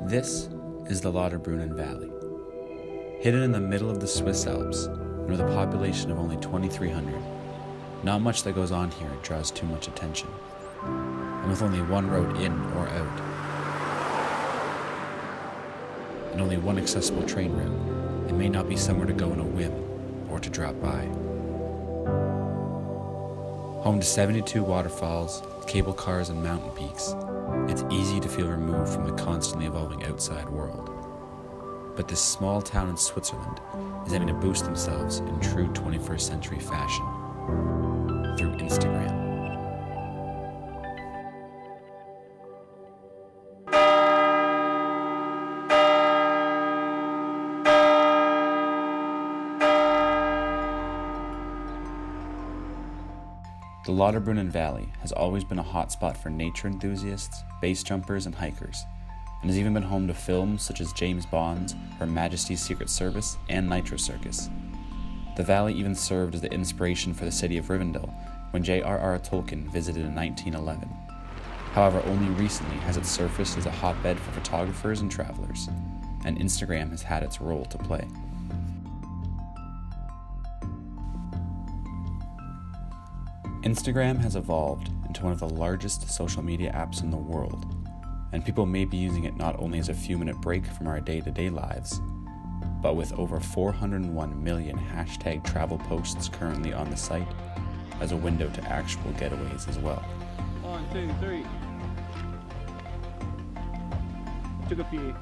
This is the Lauterbrunnen Valley. Hidden in the middle of the Swiss Alps, and with a population of only 2,300, not much that goes on here draws too much attention. And with only one road in or out, and only one accessible train route, it may not be somewhere to go on a whim or to drop by. Home to 72 waterfalls, cable cars, and mountain peaks, it's easy to feel removed from the constantly evolving outside world. But this small town in Switzerland is aiming to boost themselves in true 21st century fashion through Instagram. The Lauterbrunnen Valley has always been a hotspot for nature enthusiasts, base jumpers, and hikers, and has even been home to films such as James Bond's Her Majesty's Secret Service and Nitro Circus. The valley even served as the inspiration for the city of Rivendell when J.R.R. Tolkien visited in 1911. However, only recently has it surfaced as a hotbed for photographers and travelers, and Instagram has had its role to play. Instagram has evolved into one of the largest social media apps in the world, and people may be using it not only as a few-minute break from our day-to-day lives, but with over 401 million hashtag travel posts currently on the site, as a window to actual getaways as well. 1, 2, 3. Took a pee.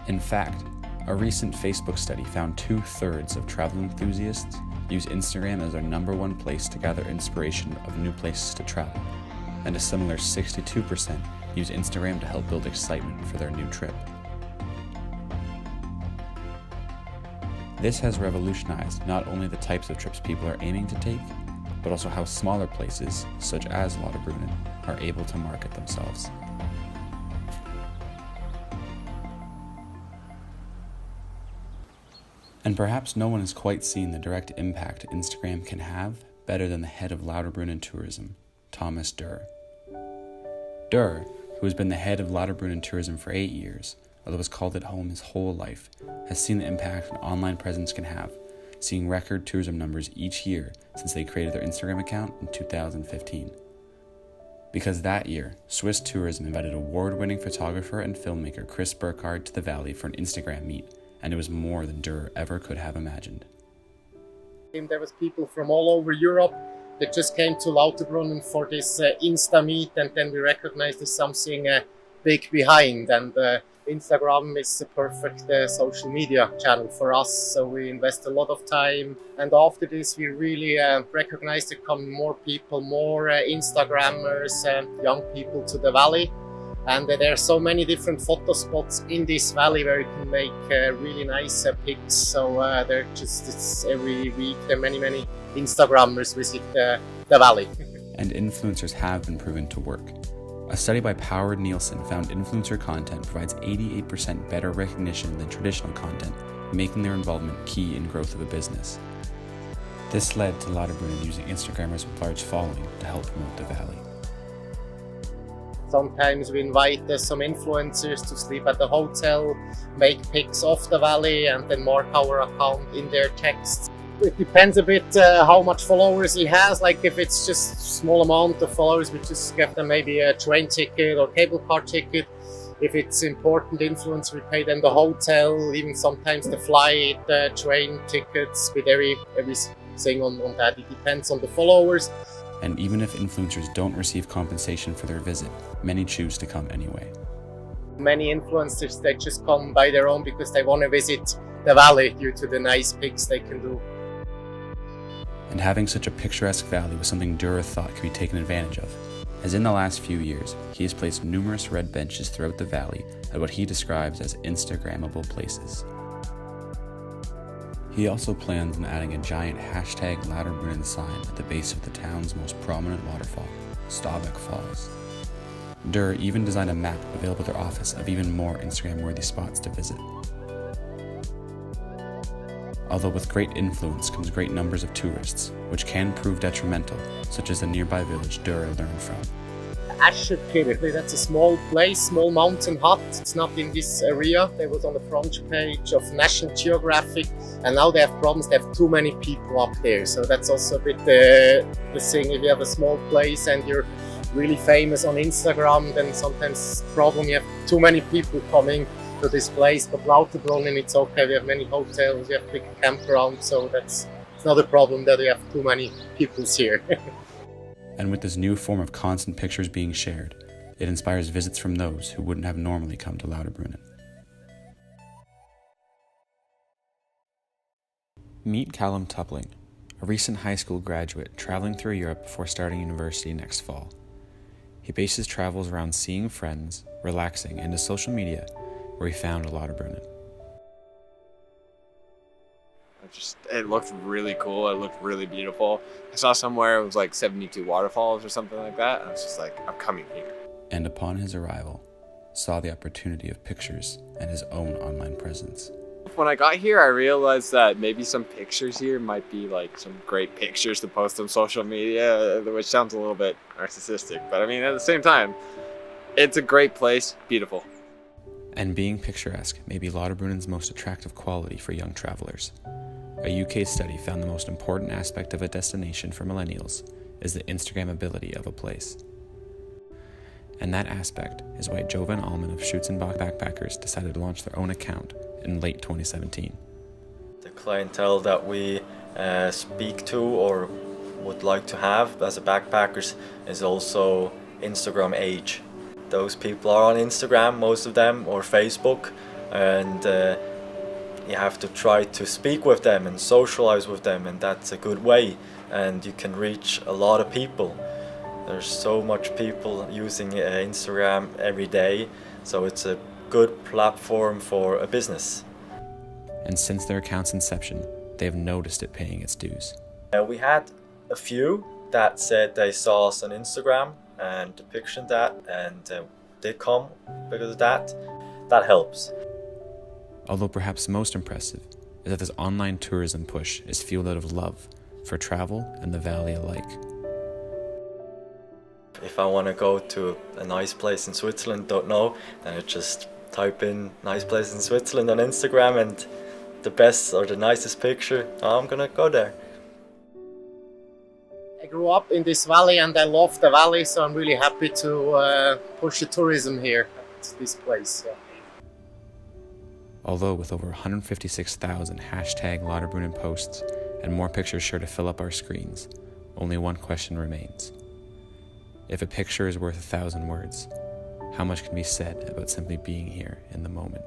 In fact, a recent Facebook study found 2/3 of travel enthusiasts use Instagram as their number one place to gather inspiration of new places to travel, and a similar 62% use Instagram to help build excitement for their new trip. This has revolutionized not only the types of trips people are aiming to take, but also how smaller places, such as Lauterbrunnen, are able to market themselves. And perhaps no one has quite seen the direct impact Instagram can have better than the head of Lauterbrunnen Tourism, Thomas Durr. Durr, who has been the head of Lauterbrunnen Tourism for 8 years, although has called it home his whole life, has seen the impact an online presence can have, seeing record tourism numbers each year since they created their Instagram account in 2015. Because that year, Swiss Tourism invited award-winning photographer and filmmaker Chris Burkhardt to the valley for an Instagram meet, and it was more than Durr ever could have imagined. There was people from all over Europe that just came to Lauterbrunnen for this Insta meet, and then we recognized there's something big behind, and Instagram is the perfect social media channel for us, so we invest a lot of time, and after this we really recognized there come more people, more Instagrammers, young people to the valley. And there are so many different photo spots in this valley where you can make really nice pics. So it's every week there are many Instagrammers visit the valley. And influencers have been proven to work. A study by Howard Nielsen found influencer content provides 88% better recognition than traditional content, making their involvement key in growth of a business. This led to Lauterbrunnen using Instagrammers with large following to help promote the valley. Sometimes we invite some influencers to sleep at the hotel, make pics of the valley, and then mark our account in their text. It depends a bit how much followers he has. Like if it's just a small amount of followers, we just give them maybe a train ticket or cable car ticket. If it's important influence, we pay them the hotel, even sometimes the flight, train tickets, with everything on that. It depends on the followers. And even if influencers don't receive compensation for their visit, many choose to come anyway. Many influencers, they just come by their own because they want to visit the valley due to the nice pics they can do. And having such a picturesque valley was something Durr thought could be taken advantage of, as in the last few years, he has placed numerous red benches throughout the valley at what he describes as Instagrammable places. He also plans on adding a giant hashtag Lauterbrunnen sign at the base of the town's most prominent waterfall, Staubach Falls. Durr even designed a map available at their office of even more Instagram-worthy spots to visit. Although with great influence comes great numbers of tourists, which can prove detrimental, such as the nearby village Dürr learned from. Aschekirchli, that's a small place, small mountain hut. It's not in this area. They was on the front page of National Geographic, and now they have problems. They have too many people up there, so that's also a bit the thing. If you have a small place and you're really famous on Instagram, then sometimes problem you have too many people coming to this place. But Lauterbrunnen, it's okay. We have many hotels, we have big campgrounds, so it's not a problem that we have too many people here. And with this new form of constant pictures being shared, it inspires visits from those who wouldn't have normally come to Lauterbrunnen. Meet Callum Tupling, a recent high school graduate traveling through Europe before starting university next fall. He based his travels around seeing friends, relaxing, and his social media, where he found Lauterbrunnen. It looked really cool. It looked really beautiful. I saw somewhere it was like 72 waterfalls or something like that. I was just like, I'm coming here. And upon his arrival, saw the opportunity of pictures and his own online presence. When I got here, I realized that maybe some pictures here might be like some great pictures to post on social media, which sounds a little bit narcissistic. But I mean, at the same time, it's a great place, beautiful. And being picturesque may be Lauterbrunnen's most attractive quality for young travelers. A UK study found the most important aspect of a destination for millennials is the Instagrammability of a place. And that aspect is why Joe Van Almen of Schutzenbach Backpackers decided to launch their own account in late 2017. The clientele that we speak to or would like to have as a backpackers is also Instagram age. Those people are on Instagram, most of them, or Facebook, and you have to try to speak with them and socialize with them, and that's a good way, and you can reach a lot of people. There's so much people using Instagram every day, so it's a good platform for a business. And since their account's inception, they have noticed it paying its dues. We had a few that said they saw us on Instagram and depiction that, and they come because of that. That helps. Although perhaps most impressive is that this online tourism push is fueled out of love for travel and the valley alike. If I want to go to a nice place in Switzerland, don't know, then I just type in nice place in Switzerland on Instagram, and the best or the nicest picture, I'm gonna go there. I grew up in this valley and I love the valley, so I'm really happy to push the tourism here at this place. Yeah. Although with over 156,000 hashtag Lauterbrunnen posts and more pictures sure to fill up our screens, only one question remains. If a picture is worth 1,000 words, how much can be said about simply being here in the moment?